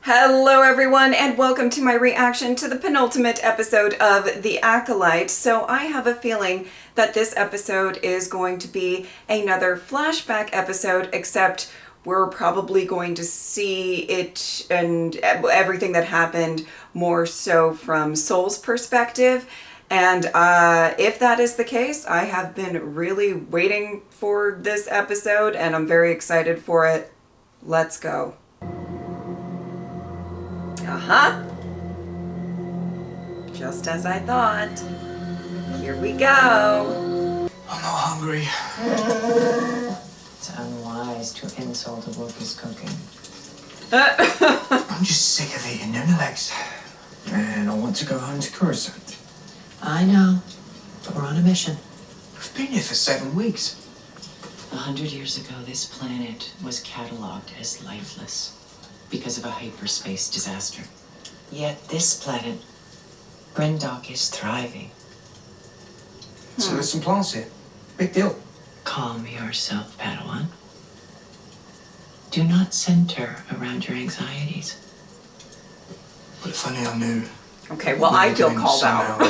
Hello everyone, and welcome to my reaction to the penultimate episode of The Acolyte. So I have a feeling that this episode is going to be another flashback episode, except we're probably going to see it and everything that happened more so from Soul's perspective. And if that is the case, I have been really waiting for this episode and I'm very excited for it. Let's go. Uh-huh. Just as I thought. Here we go. I'm not hungry. It's unwise to insult a worker's cooking. I'm just sick of eating Nuna legs. And I want to go home to Coruscant. I know, but we're on a mission. We've been here for 7 weeks. 100 years ago, this planet was cataloged as lifeless because of a hyperspace disaster. Yet this planet, Brendok, is thriving. So there's some plants here. Big deal. Calm yourself, Padawan. Do not center around your anxieties. But if only I knew. Okay, well, I feel called out.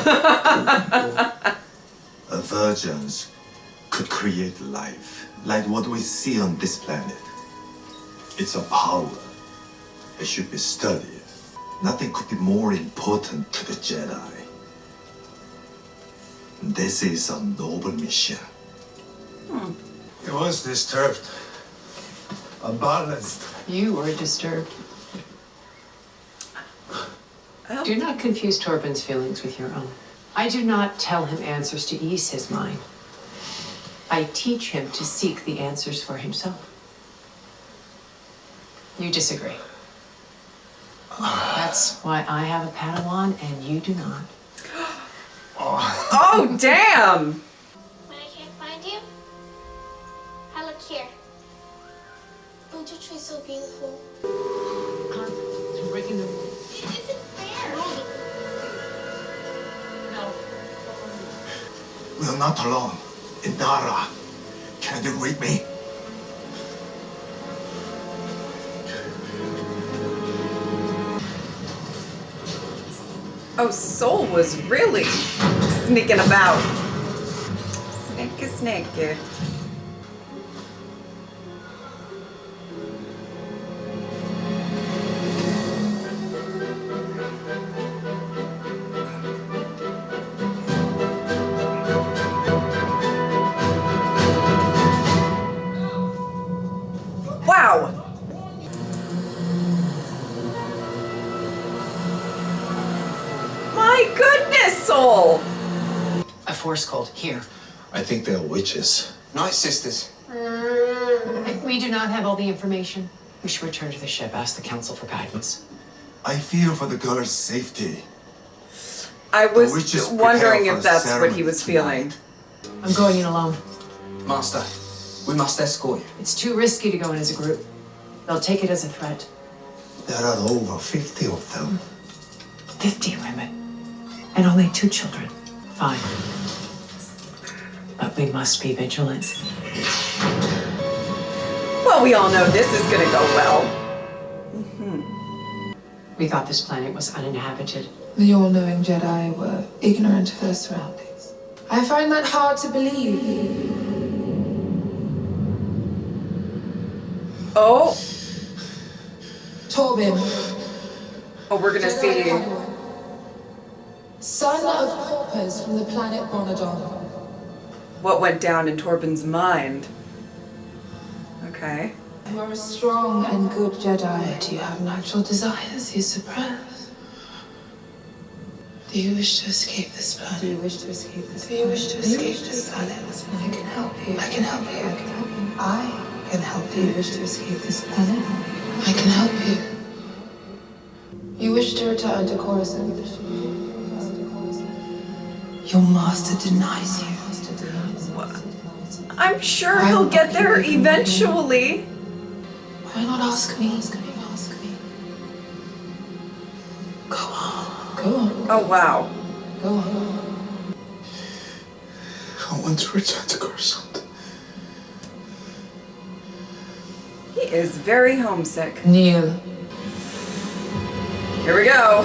A virgins could create life, like what we see on this planet. It's a power. It should be studied. Nothing could be more important to the Jedi. This is a noble mission. It was disturbed. Unbalanced. You were disturbed. Oh. Do not confuse Torben's feelings with your own. I do not tell him answers to ease his mind. I teach him to seek the answers for himself. You disagree. That's why I have a Padawan and you do not. Oh, damn! When I can't find you, I look here. Aren't your trees so beautiful? It's breaking the rule. It isn't fair. No. We're not alone. Indara, can you read me? Oh, Soul was really sneaking about. Sneaky. Wow! My goodness, Soul! A force cold here. I think they are witches. Night sisters. We do not have all the information. We should return to the ship. Ask the council for guidance. I fear for the girl's safety. I The was witches wondering prepare if for that's what ceremony he was tonight. feeling. I'm going in alone. Master, we must escort you. It's too risky to go in as a group. They'll take it as a threat. There are over 50 of them. 50 women. And only 2 children. Fine. But we must be vigilant. Well, we all know this is gonna go well. We thought this planet was uninhabited. The all-knowing Jedi were ignorant of their surroundings. I find that hard to believe. Oh, Torben, oh, we're gonna see. Jedi son of paupers from the planet Bonadon. What went down in Torben's mind. Okay. You are a strong and good Jedi. Do you have natural desires you suppress? Do you wish to escape this planet? Do you wish to escape this planet? Do you wish to escape this planet? I can help you. I can help you. I can help you. I can help you. Do you wish to escape this planet? I can help you. You wish to return to Coruscant? Your master denies you. I'm sure he'll get there eventually. Why not ask me? Ask me. Go on. Go on. Oh, wow. Go on. I want to return to Coruscant. He is very homesick. Kneel. Here we go.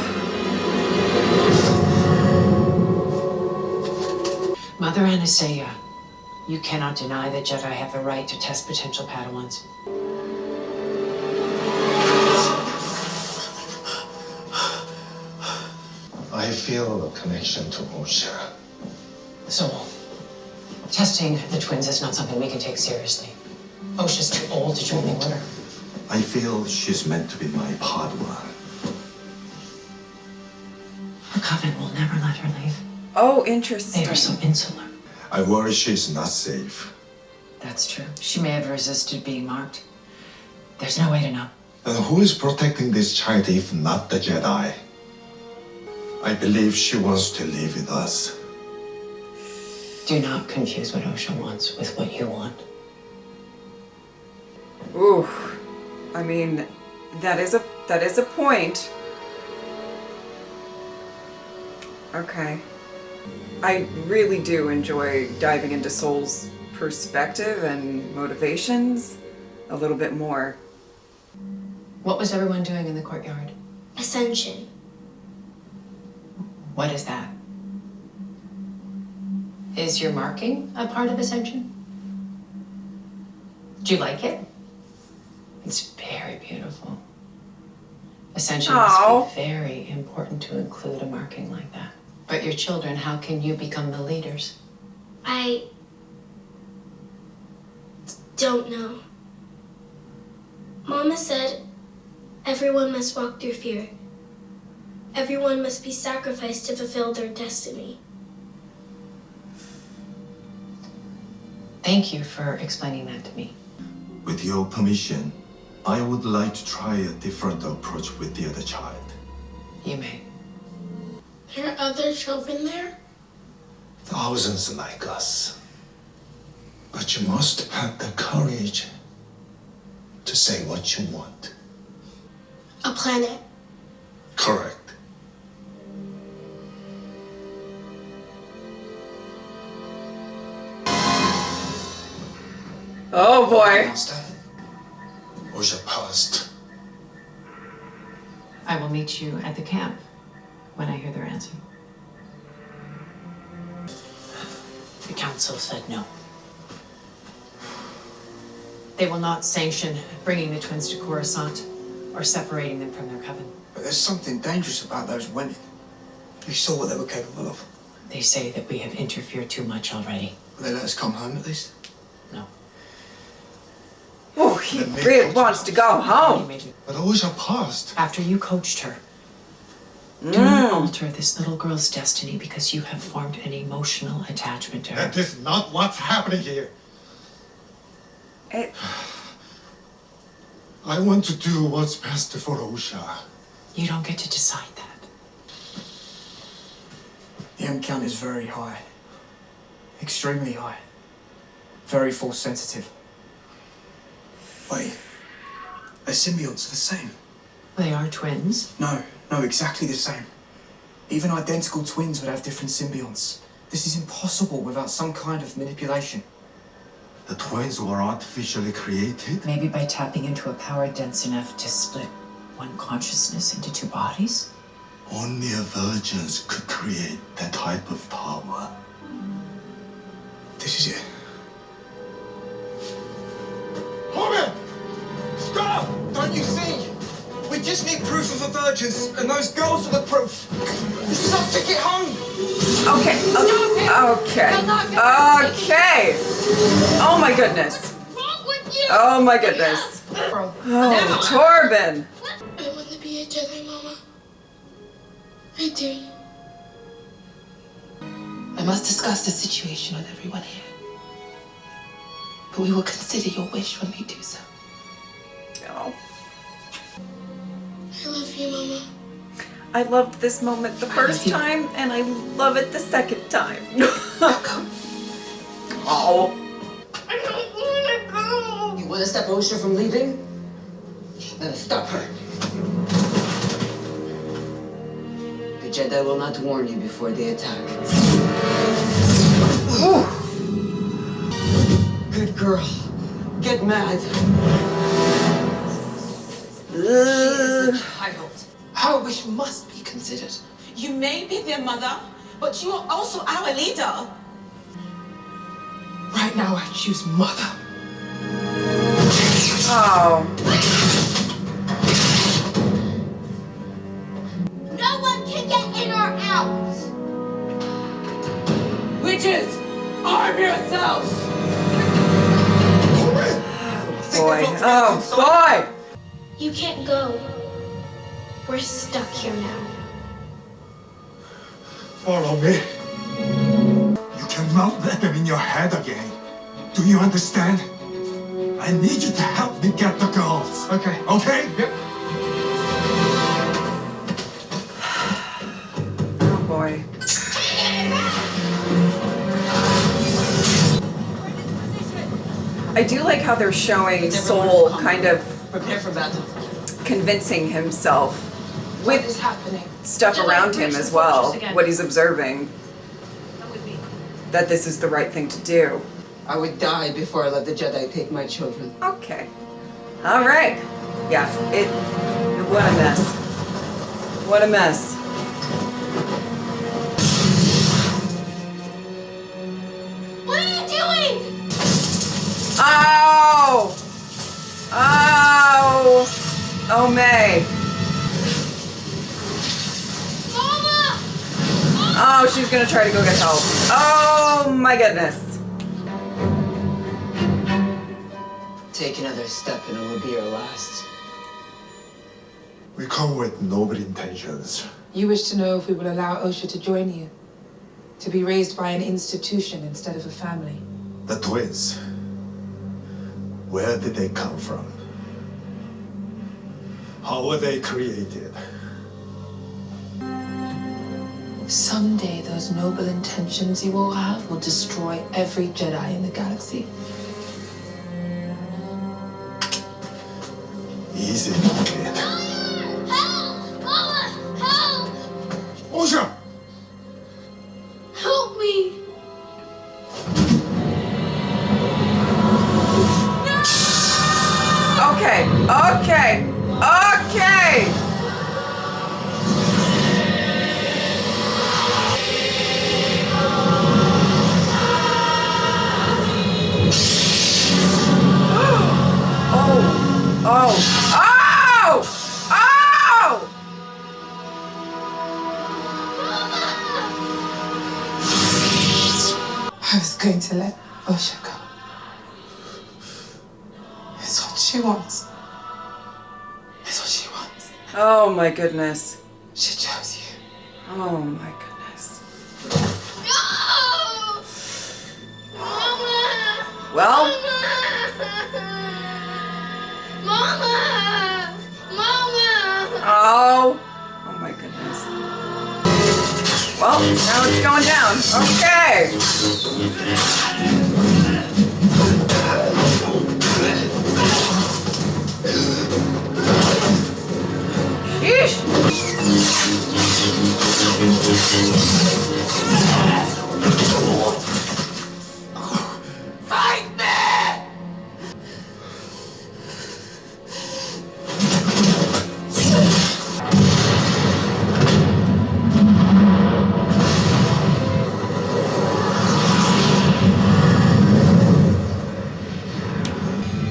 Mother Anastasia, you cannot deny that Jedi have the right to test potential Padawans. I feel a connection to Osha. So, testing the twins is not something we can take seriously. Osha's too old to join the order. I feel she's meant to be my Padawan. The Coven will never let her leave. Oh, interesting. They are so insular. I worry she's not safe. That's true. She may have resisted being marked. There's no way to know. And who is protecting this child if not the Jedi? I believe she wants to live with us. Do not confuse what Osha wants with what you want. Ooh. I mean, that is a point. Okay. I really do enjoy diving into Soul's perspective and motivations a little bit more. What was everyone doing in the courtyard? Ascension. What is that? Is your marking a part of Ascension? Do you like it? It's very beautiful. Ascension must be very important to include a marking like that. But your children, how can you become the leaders? I don't know. Mama said everyone must walk through fear. Everyone must be sacrificed to fulfill their destiny. Thank you for explaining that to me. With your permission, I would like to try a different approach with the other child. You may. There are other children there? Thousands like us. But you must have the courage to say what you want. A planet. Correct. Oh boy. Master, Osha passed. I will meet you at the camp when I hear their answer. The council said no. They will not sanction bringing the twins to Coruscant or separating them from their coven. But there's something dangerous about those women. You saw what they were capable of. They say that we have interfered too much already. Will they let us come home at least? No. Oh, he really wants to go home. But Osha passed. After you coached her, do not alter this little girl's destiny because you have formed an emotional attachment to her. That is not what's happening here. I want to do what's best for Osha. You don't get to decide that. The M count is very high. Extremely high. Very force sensitive. Wait. Their symbionts are the same. They are twins. No, exactly the same. Even identical twins would have different symbionts. This is impossible without some kind of manipulation. The twins were artificially created? Maybe by tapping into a power dense enough to split one consciousness into two bodies? Only a virgin could create that type of power. This is it. Hold it! Stop! Don't you see? We just need proof of a virgins, and those girls are the proof. This is our ticket home. Okay. Oh my goodness. What's wrong with you? Oh my goodness. Oh, Torben. I want to be a Jedi, Mama. I do. I must discuss the situation with everyone here. But we will consider your wish when we do so. Oh. I love you, Mama. I loved this moment the first time, and I love it the second time. Oh. I don't want to go. You want to stop Osha from leaving? Then stop her. The Jedi will not warn you before they attack. Good girl. Get mad. She is a child. Our wish must be considered. You may be their mother, but you are also our leader. Right now, I choose mother. Oh. No one can get in or out. Witches, arm yourselves! Boy. Oh, boy! You can't go. We're stuck here now. Follow me. You cannot let them in your head again. Do you understand? I need you to help me get the girls. Okay. Okay? Yep. Oh, boy. I do like how they're showing Soul kind of Prepare for battle. convincing himself What is with happening? stuff around him as well, what he's observing, that this is the right thing to do. I would die before I let the Jedi take my children. Okay. All right. Yeah, what a mess. What a mess. What are you doing? Oh! Oh! Oh, May. Mama! Oh, she's gonna try to go get help. Oh, my goodness. Take another step and it will be your last. We come with noble intentions. You wish to know if we will allow Osha to join you? To be raised by an institution instead of a family? The twins. Where did they come from? How were they created? Someday those noble intentions you all have will destroy every Jedi in the galaxy. Easy, kid. Help! Mama! Help! Osha! Help me! Okay, okay, okay! Oh, oh, oh! Oh! I was going to let Osha go. It's what she wants. It's what she wants. Oh my goodness. She chose you. Oh my goodness. No! Mama! Well, Mama! Mama! oh. Oh my goodness. Well, now it's going down. Okay. Sheesh. Fight me!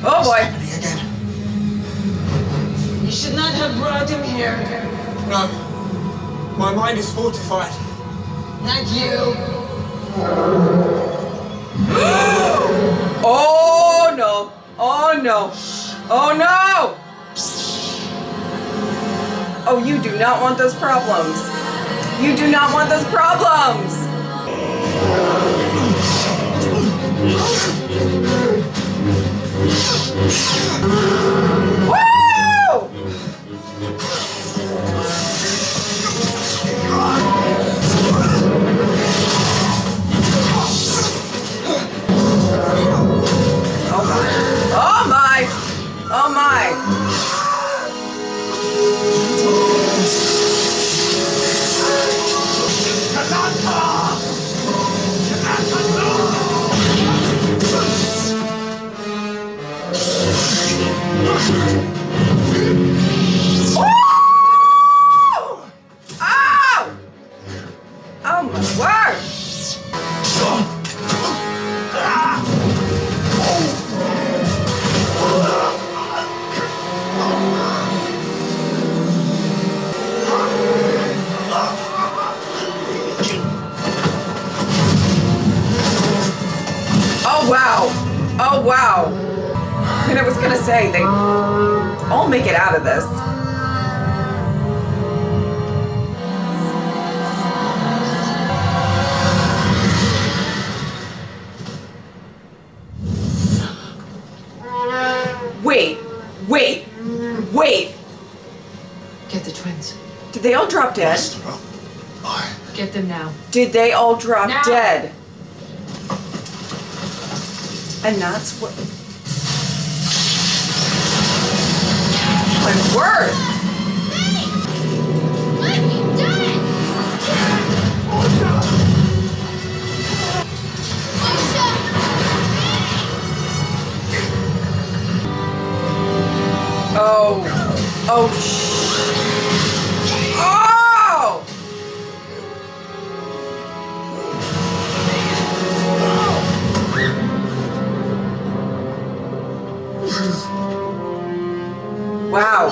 Oh boy. Happening again. You should not have brought him here. No. My mind is fortified. Not you. Oh no. Oh no. Oh no. Oh, you do not want those problems. You do not want those problems. Woo! Oh my. Oh my. Oh my. say, they all make it out of this. Wait. Get the twins. Did they all drop dead? Get them now. Did they all drop Now. dead? And that's what... My word! Oh! Wow.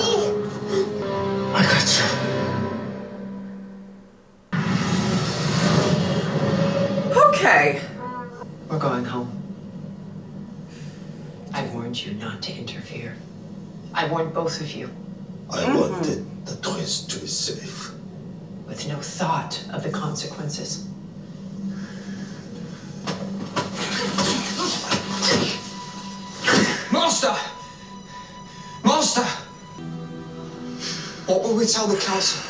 I got you. Okay. We're going home. I warned you not to interfere. I warned both of you. I wanted the twins to be safe. With no thought of the consequences. Master! Master! What will we tell the council?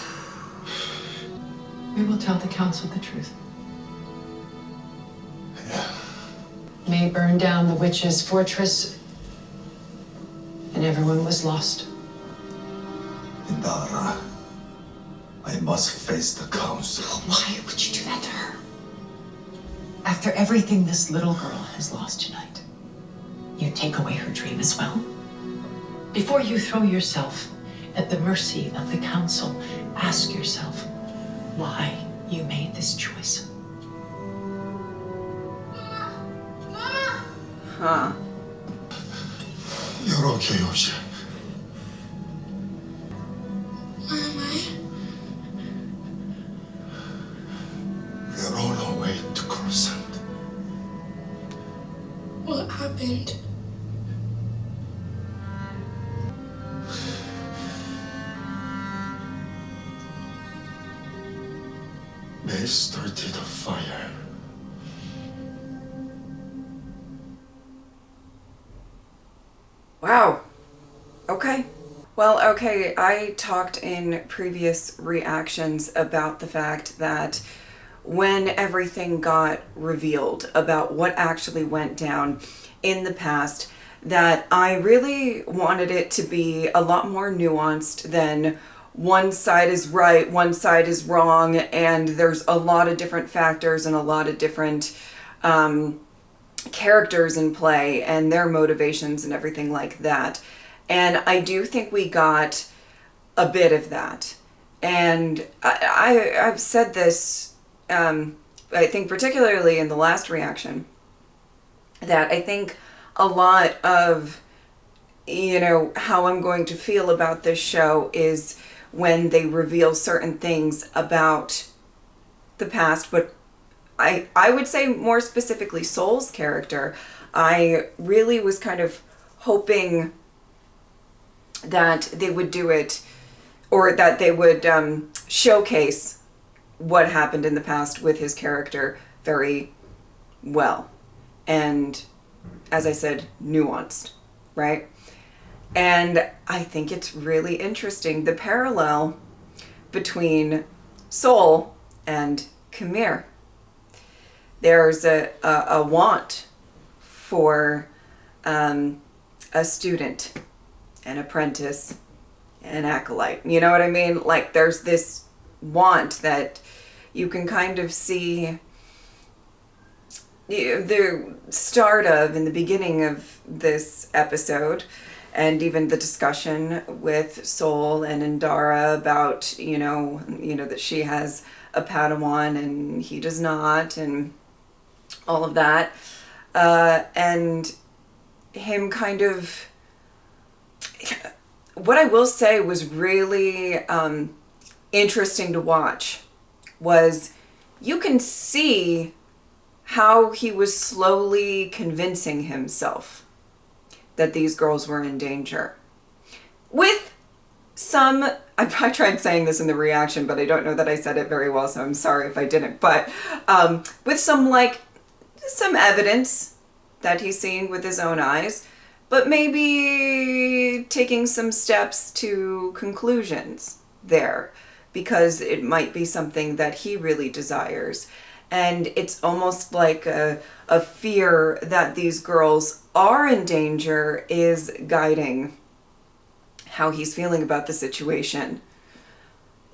We will tell the council the truth. Yeah. May burned down the witch's fortress, and everyone was lost. Indara, I must face the council. Why would you do that to her? After everything this little girl has lost tonight, you take away her dream as well? Before you throw yourself at the mercy of the council, ask yourself why you made this choice. Huh. You're okay, Yoshi. Where am I? We're on our way to Coruscant. What happened? They started a fire. Wow. Okay. Well, okay, I talked in previous reactions about the fact that when everything got revealed about what actually went down in the past, that I really wanted it to be a lot more nuanced than one side is right, one side is wrong, and there's a lot of different factors and a lot of different characters in play and their motivations and everything like that. And I do think we got a bit of that. And I've said this, I think particularly in the last reaction, that I think a lot of, you know, how I'm going to feel about this show is when they reveal certain things about the past, but I would say more specifically Soul's character. I really was kind of hoping that they would do it, or that they would showcase what happened in the past with his character very well. And as I said, nuanced, right? And I think it's really interesting, the parallel between Soul and Khmer. There's a want for a student, an apprentice, an acolyte. You know what I mean? Like, there's this want that you can kind of see the start of in the beginning of this episode, and even the discussion with Soul and Indara about, you know, that she has a Padawan and he does not, and all of that, and him kind of, what I will say was really interesting to watch was you can see how he was slowly convincing himself that these girls were in danger. With some, I tried saying this in the reaction, but I don't know that I said it very well, so I'm sorry if I didn't. But with some evidence that he's seeing with his own eyes, but maybe taking some steps to conclusions there, because it might be something that he really desires. And it's almost like a fear that these girls are in danger is guiding how he's feeling about the situation.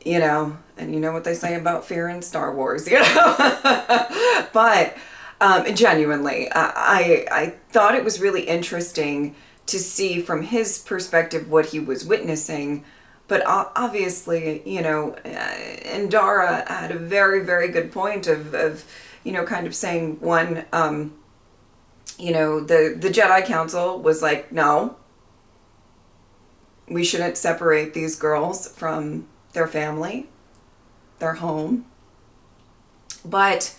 You know, and you know what they say about fear in Star Wars, you know? But genuinely, I thought it was really interesting to see from his perspective what he was witnessing. But obviously, you know, Indara had a very, very good point of you know, kind of saying, one, you know, the Jedi Council was like, no, we shouldn't separate these girls from their family, their home. But,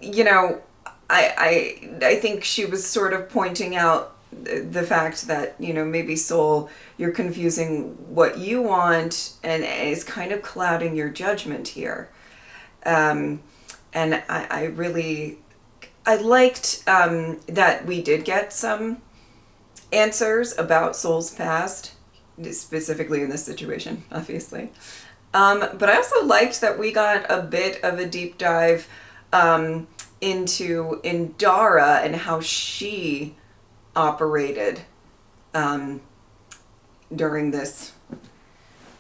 you know, I think she was sort of pointing out the fact that, you know, maybe Soul, you're confusing what you want and is kind of clouding your judgment here. And I liked that we did get some answers about Soul's past, specifically in this situation, obviously. But I also liked that we got a bit of a deep dive into Indara and how she operated during this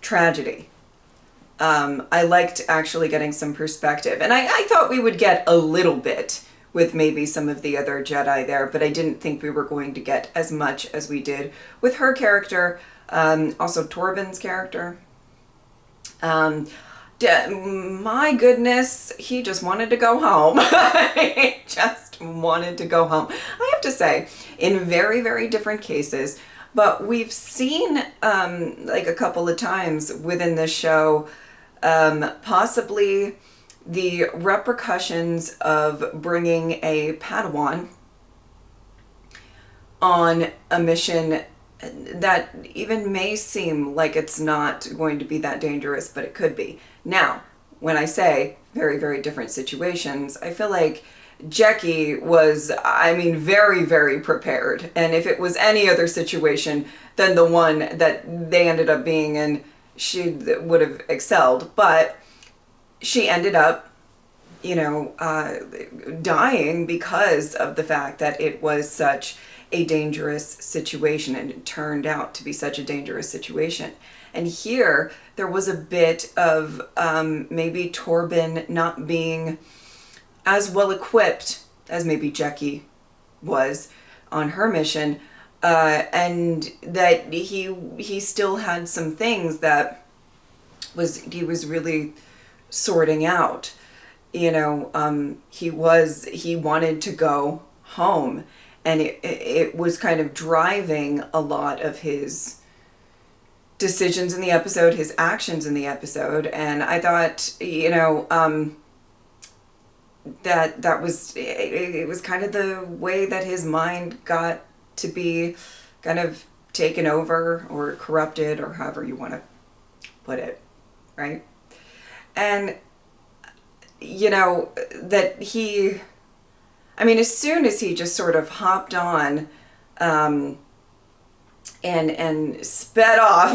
tragedy. I liked actually getting some perspective, and I thought we would get a little bit with maybe some of the other Jedi there, but I didn't think we were going to get as much as we did with her character, also Torben's character. My goodness, he just wanted to go home. He just wanted to go home. I have to say, in very, very different cases, but we've seen like a couple of times within this show, possibly the repercussions of bringing a Padawan on a mission that even may seem like it's not going to be that dangerous, but it could be. Now, when I say very, very different situations, I feel like Jackie was, I mean, very, very prepared. And if it was any other situation than the one that they ended up being in, she would have excelled. But she ended up, you know, dying because of the fact that it was such a dangerous situation, and it turned out to be such a dangerous situation. And here there was a bit of maybe Torben not being as well equipped as maybe Jackie was on her mission, and that he still had some things that he was really sorting out. You know, he wanted to go home, and it was kind of driving a lot of his decisions in the episode, his actions in the episode. And I thought, you know, that was, it was kind of the way that his mind got to be kind of taken over or corrupted, or however you want to put it, right? And, you know, that he, I mean, as soon as he just sort of hopped on and sped off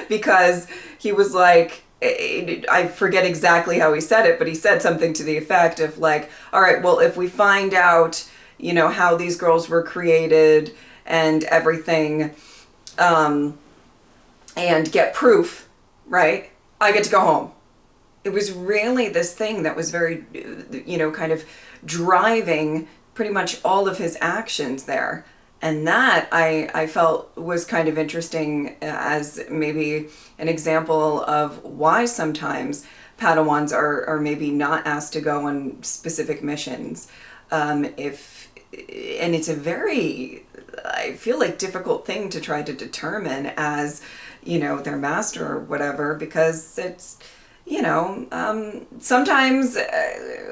because he was like, I forget exactly how he said it, but he said something to the effect of like, all right, well, if we find out, you know, how these girls were created and everything, and get proof, right, I get to go home. It was really this thing that was very, you know, kind of driving pretty much all of his actions there. And that I felt was kind of interesting as maybe an example of why sometimes Padawans are maybe not asked to go on specific missions. And it's a very, I feel like, difficult thing to try to determine as, you know, their master or whatever, because sometimes,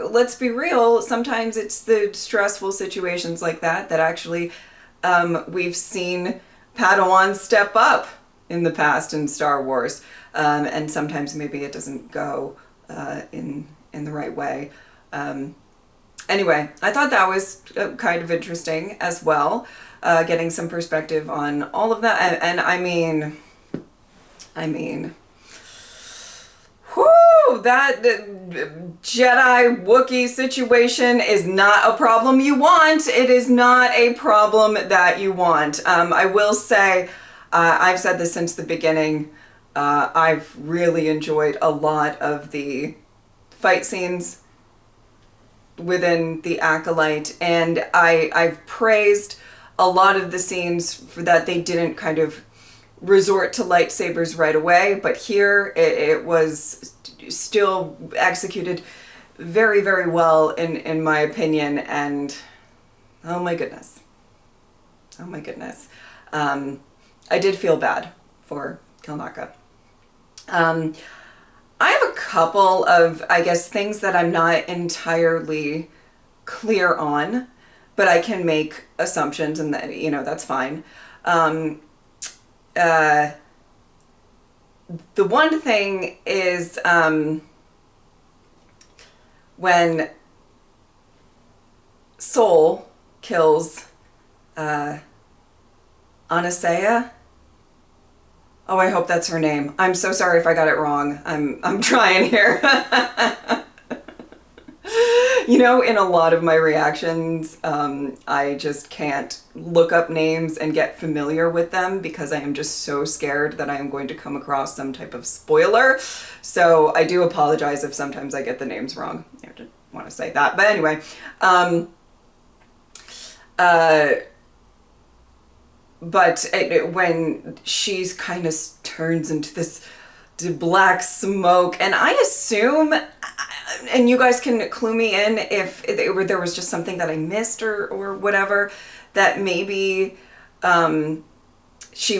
let's be real, sometimes it's the stressful situations like that actually we've seen Padawans step up in the past in Star Wars. And sometimes maybe it doesn't go in the right way. Anyway, I thought that was kind of interesting as well, getting some perspective on all of that. And I mean, whoo, that Jedi Wookiee situation is not a problem you want. It is not a problem that you want. I will say, I've said this since the beginning, I've really enjoyed a lot of the fight scenes within the Acolyte, and I've praised a lot of the scenes for that they didn't kind of resort to lightsabers right away, but here it was still executed very, very well in my opinion, and oh my goodness. I did feel bad for Kilnaka. I have a couple of, I guess, things that I'm not entirely clear on, but I can make assumptions, and that, that's fine. The one thing is when Soul kills Anasea. Oh, I hope that's her name. I'm so sorry if I got it wrong. I'm trying here. In a lot of my reactions, I just can't look up names and get familiar with them because I am just so scared that I am going to come across some type of spoiler. So I do apologize if sometimes I get the names wrong. I just want to say that. But anyway, but when she's kind of turns into this black smoke, and I assume, and you guys can clue me in if there was just something that I missed or whatever, that maybe I assume she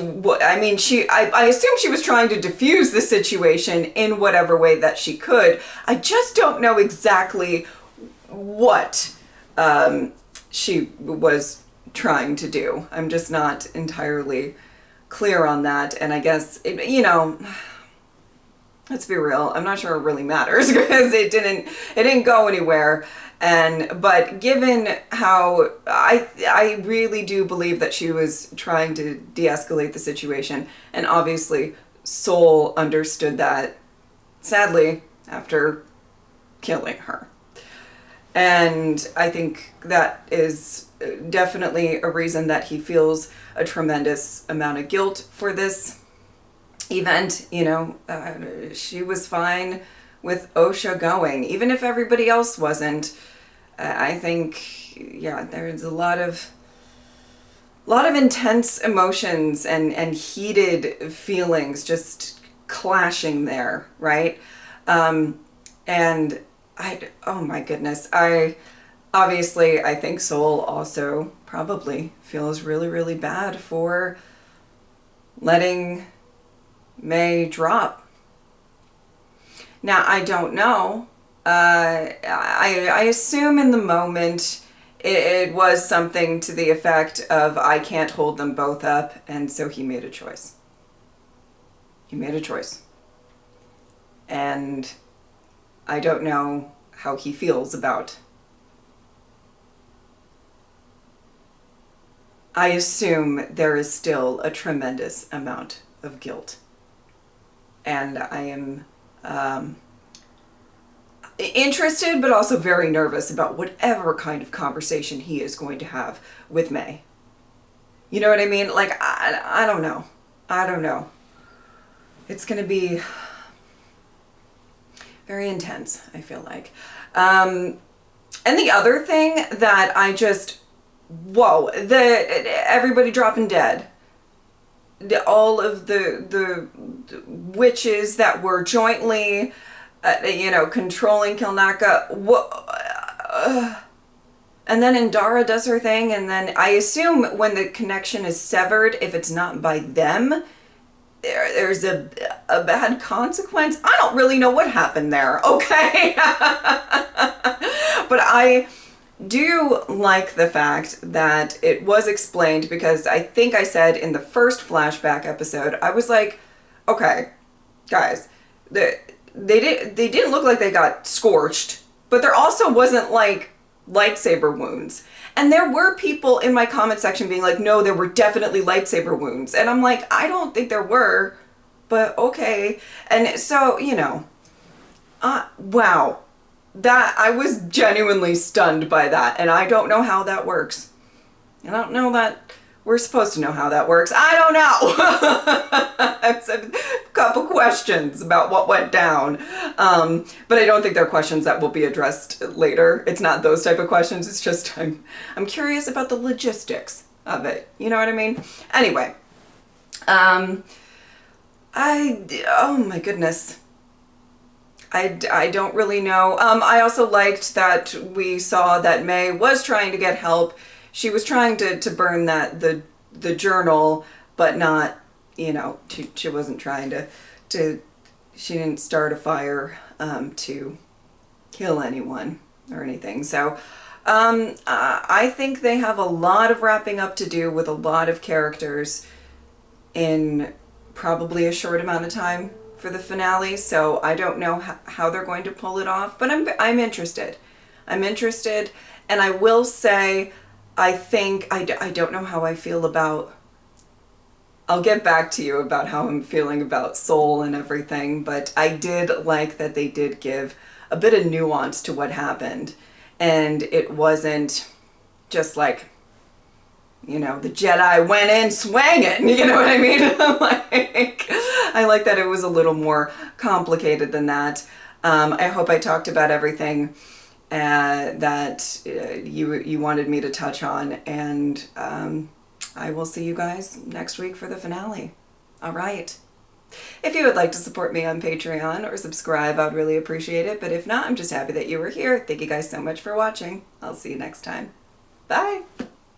was trying to diffuse the situation in whatever way that she could. I just don't know exactly what she was trying to do. I'm just not entirely clear on that, and I guess let's be real, I'm not sure it really matters because it didn't go anywhere. But given how I really do believe that she was trying to de-escalate the situation, and obviously Soul understood that, sadly, after killing her. And I think that is definitely a reason that he feels a tremendous amount of guilt for this event. She was fine with Osha going, even if everybody else wasn't. I think, there's a lot of intense emotions and heated feelings just clashing there, right? And oh my goodness, I think Soul also probably feels really, really bad for letting May drop. Now, I don't know. I assume in the moment it was something to the effect of, I can't hold them both up, and so he made a choice. And I don't know how he feels about. I assume there is still a tremendous amount of guilt. And I am interested, but also very nervous about whatever kind of conversation he is going to have with May. You know what I mean? Like, I don't know. It's going to be very intense, I feel like. And the other thing that I just, everybody dropping dead. All of the witches that were jointly, controlling Kilnaka. And then Indara does her thing, and then I assume when the connection is severed, if it's not by them, there's a bad consequence. I don't really know what happened there, okay? But I do like the fact that it was explained, because I think I said in the first flashback episode, I was like, okay, guys, they didn't look like they got scorched, but there also wasn't like lightsaber wounds. And there were people in my comment section being like, no, there were definitely lightsaber wounds. And I'm like, I don't think there were, but okay. And so, you know, wow. That, I was genuinely stunned by that, and I don't know how that works. I don't know that we're supposed to know how that works. I don't know. I've said a couple questions about what went down, but I don't think they're questions that will be addressed later. It's not those type of questions. It's just I'm curious about the logistics of it. You know what I mean? Anyway, oh my goodness. I don't really know. I also liked that we saw that May was trying to get help. She was trying to burn the journal, but not, you know, she wasn't trying to she didn't start a fire to kill anyone or anything. So I think they have a lot of wrapping up to do with a lot of characters in probably a short amount of time for the finale, so I don't know how they're going to pull it off, but I'm interested. I'm interested, and I will say, I think, I don't know how I feel about, I'll get back to you about how I'm feeling about Soul and everything, but I did like that they did give a bit of nuance to what happened, and it wasn't just like, you know, the Jedi went in swinging, you know what I mean? Like, I like that it was a little more complicated than that. I hope I talked about everything that you wanted me to touch on, and I will see you guys next week for the finale. All right. If you would like to support me on Patreon or subscribe, I'd really appreciate it. But if not, I'm just happy that you were here. Thank you guys so much for watching. I'll see you next time. Bye.